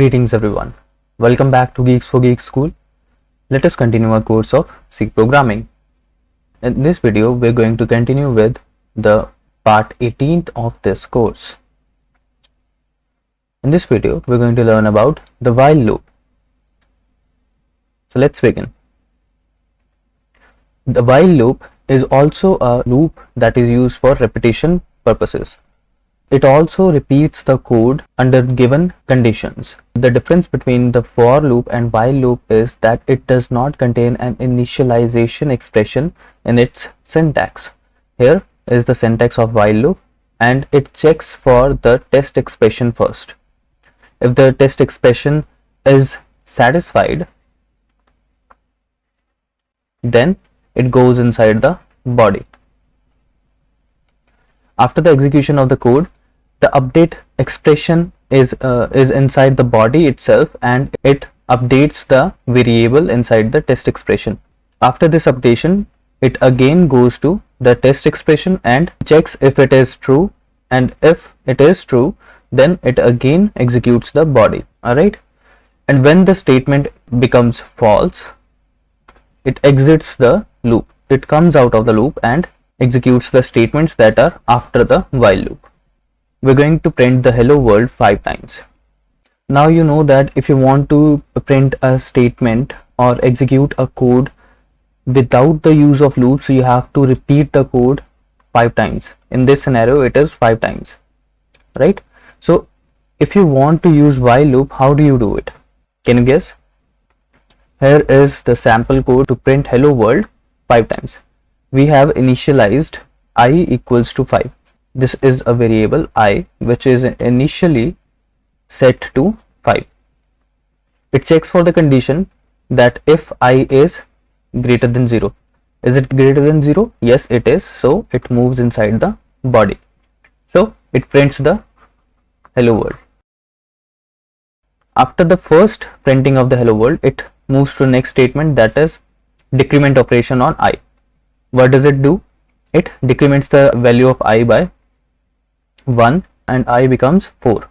Greetings everyone. Welcome back to Geeks for Geeks School. Let us continue our course of C programming. In this video, we're going to continue with the part 18th of this course. In this video, we're going to learn about the while loop. So let's begin. The while loop is also a loop that is used for repetition purposes. It also repeats the code under given conditions. The difference between the for loop and while loop is that it does not contain an initialization expression in its syntax. Here is the syntax of while loop, and it checks for the test expression first. If the test expression is satisfied, then it goes inside the body. After the execution of the code, the update expression is inside the body itself, and it updates the variable inside the test expression. After this updation, it again goes to the test expression and checks if it is true, and if it is true, then it again executes the body. Alright, and when the statement becomes false, it exits the loop. It comes out of the loop and executes the statements that are after the while loop. We're going to print the hello world 5 times. Now you know that if you want to print a statement or execute a code without the use of loops, you have to repeat the code 5 times. In this scenario, it is 5 times, right? So if you want to use while loop, how do you do it? Can you guess? Here is the sample code to print hello world 5 times. We have initialized I equals to 5. This is a variable I which is initially set to 5. It checks for the condition that if I is greater than 0. Is it greater than 0? Yes, it is. So it moves inside the body. So it prints the hello world. After the first printing of the hello world, it moves to the next statement, that is decrement operation on I. What does it do? It decrements the value of I by 1 and I becomes 4.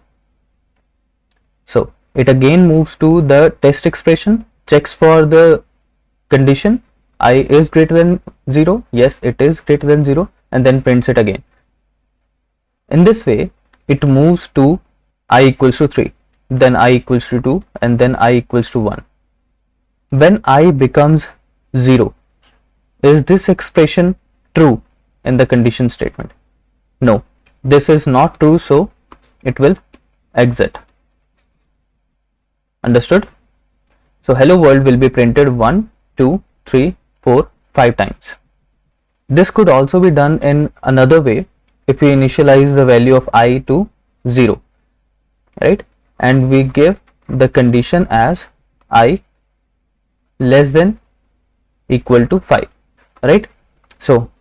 So it again moves to the test expression, checks for the condition I is greater than 0. Yes, it is greater than 0, and then prints it again. In this way, it moves to I equals to 3, then I equals to 2, and then I equals to 1. When I becomes 0, is this expression true in the condition statement? No, this is not true, so it will exit. Understood? So hello world will be printed 1, 2, 3, 4, 5 times. This could also be done in another way. If we initialize the value of I to 0, right, and we give the condition as I less than equal to 5, right? So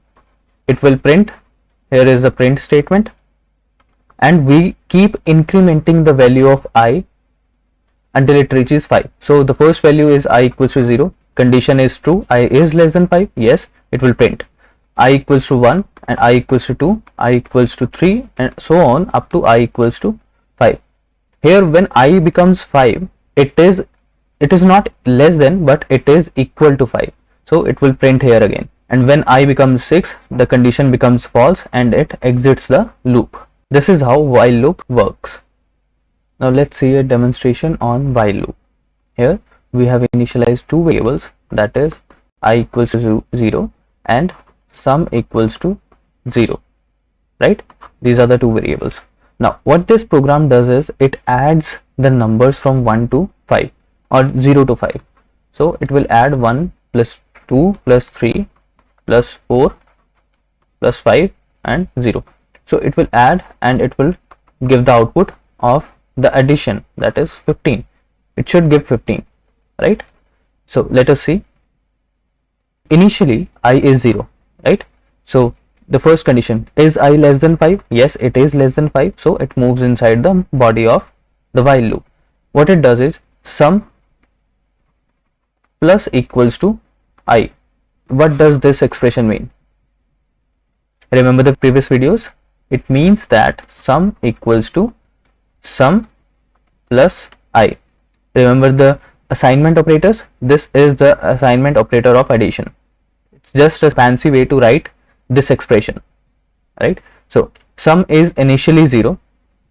it will print. Here is the print statement, and we keep incrementing the value of I until it reaches 5. So the first value is I equals to 0, condition is true, I is less than 5, yes, it will print I equals to 1, and I equals to 2, I equals to 3, and so on up to I equals to 5. Here when I becomes 5, it is not less than, but it is equal to 5, so it will print here again. And when I becomes 6, the condition becomes false and it exits the loop. This is how while loop works. Now let's see a demonstration on while loop. Here we have initialized two variables, that is I equals to 0 and sum equals to 0, right? These are the two variables. Now what this program does is it adds the numbers from 1 to 5 or 0 to 5. So it will add 1 plus 2 plus 3 plus 4 plus 5 and 0. So it will add and it will give the output of the addition, that is 15. It should give 15, right? So let us see. Initially I is 0, right? So the first condition, is I less than 5? Yes, it is less than 5. So it moves inside the body of the while loop. What it does is sum plus equals to I. What does this expression mean? Remember the previous videos? It means that sum equals to sum plus I. Remember the assignment operators? This is the assignment operator of addition. It's just a fancy way to write this expression, right? So sum is initially 0.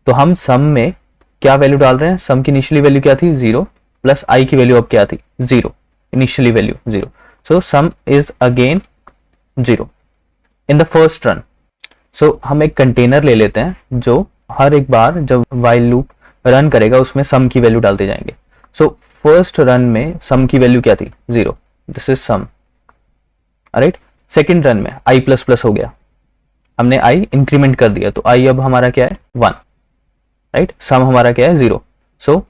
तो हम sum में क्या value डाल रहे हैं? sum की initially value क्या थी? 0 प्लस i की वैल्यू अब क्या थी? 0. Initially value 0. So sum is again 0 in the first run. So हम एक कंटेनर ले लेते हैं जो हर एक बार जब while लूप रन करेगा उसमें सम की वैल्यू डालते जाएंगे. सो फर्स्ट रन में सम की वैल्यू क्या थी? 0. This is sum. Right. Second run में i प्लस प्लस हो गया, हमने i इंक्रीमेंट कर दिया तो i अब हमारा क्या है? 1. राइट. सम हमारा क्या है? 0. सो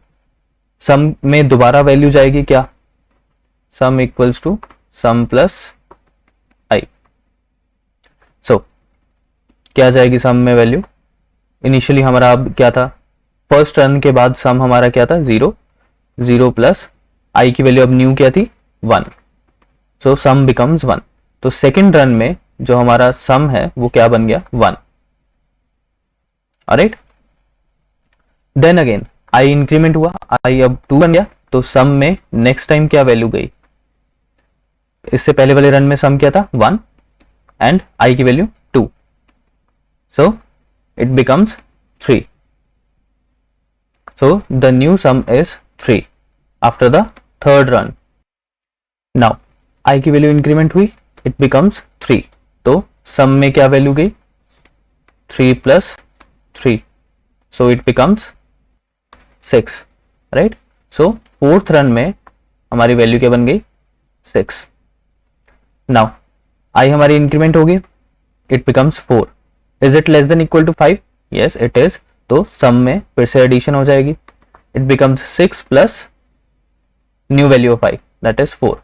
सम में दोबारा वैल्यू जाएगी क्या? Sum equals to sum plus i. So क्या जाएगी सम में वैल्यू? इनिशियली हमारा अब क्या था? फर्स्ट रन के बाद सम हमारा क्या था? 0. 0 प्लस i की वैल्यू अब न्यू क्या थी? 1. सो सम बिकम्स 1. तो सेकेंड रन में जो हमारा सम है वो क्या बन गया? 1. Alright. Then again i increment हुआ, i अब 2 बन गया तो सम में नेक्स्ट टाइम क्या वैल्यू गई? इससे पहले वाले रन में सम क्या था? 1 एंड i की value 2. So it becomes 3. So the new sum is 3 after the third run. Now i की वैल्यू इंक्रीमेंट हुई, it becomes 3. तो सम में क्या वैल्यू गई? 3 plus 3. So it becomes 6. Right? So fourth run में हमारी वैल्यू क्या बन गई? 6. Now i हमारी इंक्रीमेंट होगी, it becomes 4. Is it less than equal to 5? Yes, it is. तो सम में फिर से एडिशन हो जाएगी. It becomes 6 plus new value of i that is 4.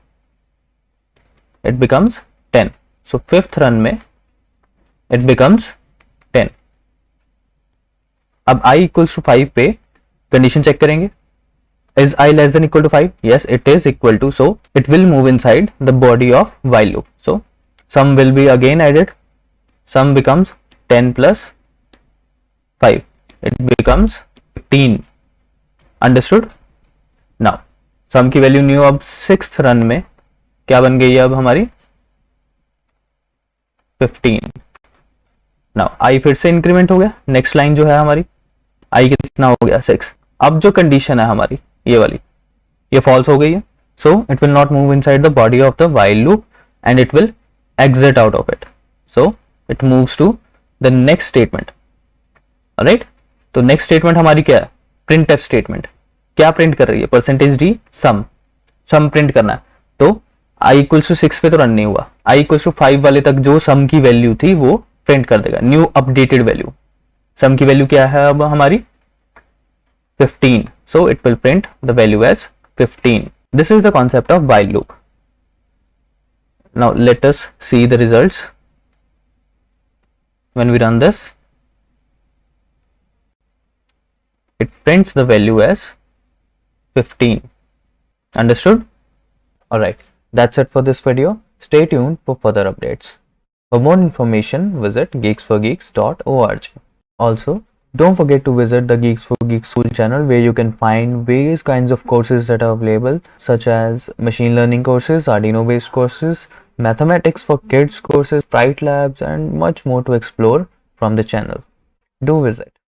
It becomes 10. So fifth run में इट बिकम्स 10. अब i इक्वल्स टू 5 पे condition check करेंगे. Is i less than equal to 5? Yes it is equal to. So it will move inside the body of while loop. So sum will be again added. Sum becomes 10 plus 5. It becomes 15. Understood? Now सम की value new अब sixth run में क्या बन गई है अब हमारी? 15. Now i फिर से इंक्रीमेंट हो गया. नेक्स्ट लाइन जो है हमारी i कितना हो गया? 6. अब जो कंडीशन है हमारी ये वाली, ये फॉल्स हो गई है. सो it will not move inside the body of the while loop and it will exit out of it. So it moves to the next statement. Alright? तो नेक्स्ट स्टेटमेंट हमारी क्या है? Print F statement. क्या print कर रही है? Percentage D सम. सम print करना है. तो i इक्वल्स टू 6 पे तो रन नहीं हुआ. i इक्वल्स टू 5 वाले तक जो सम की वैल्यू थी वो प्रिंट कर देगा, न्यू अपडेटेड वैल्यू. सम की वैल्यू क्या है अब हमारी? 15. So it will print the value as 15. This is the concept of while loop. Now let us see the results when we run this. It prints the value as 15. Understood? Alright, that's it for this video. Stay tuned for further updates. For more information, visit geeksforgeeks.org. Also, don't forget to visit the Geeks for Geeks school channel where you can find various kinds of courses that are available, such as machine learning courses, Arduino based courses, mathematics for kids courses, Sprite labs, and much more to explore from the channel. Do visit.